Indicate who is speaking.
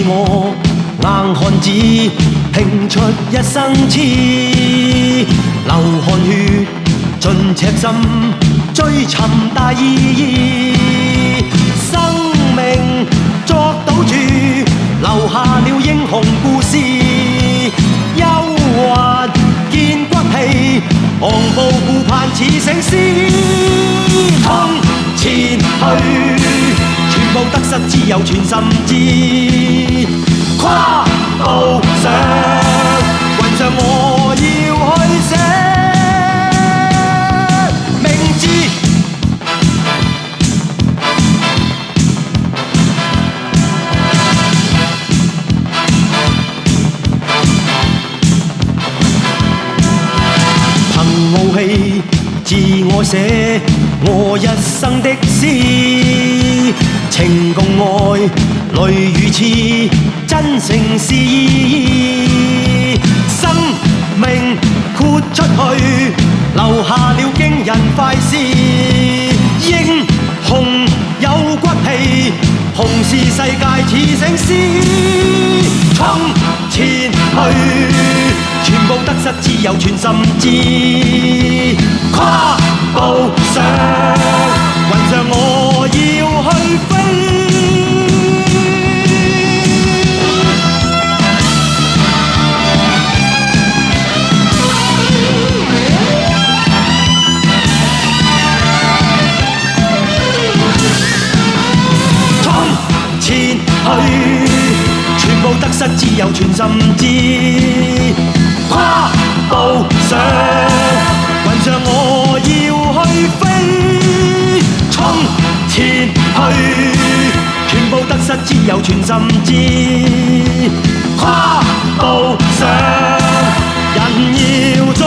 Speaker 1: 我硬漢子拼出一生痴，流汗血盡赤心追尋大意義，生命作賭注留下了英雄故事，憂鬱見骨氣，昂步顧盼似醒獅，衝前去，全部得失只有全心知，跨步上雲上我要去寫名字。憑傲氣自我寫我一生的詩，情共愛淚與痴真誠是意，生命豁出去留下了驚人快事，英雄有骨氣，雄視世界似醒獅，衝前去，全部得失只有全心知，跨步上雲上我要去飛。前去，全部得失只有全心知，跨步上雲上我要去飛，衝前去，全部得失只有全心知，跨步上人要做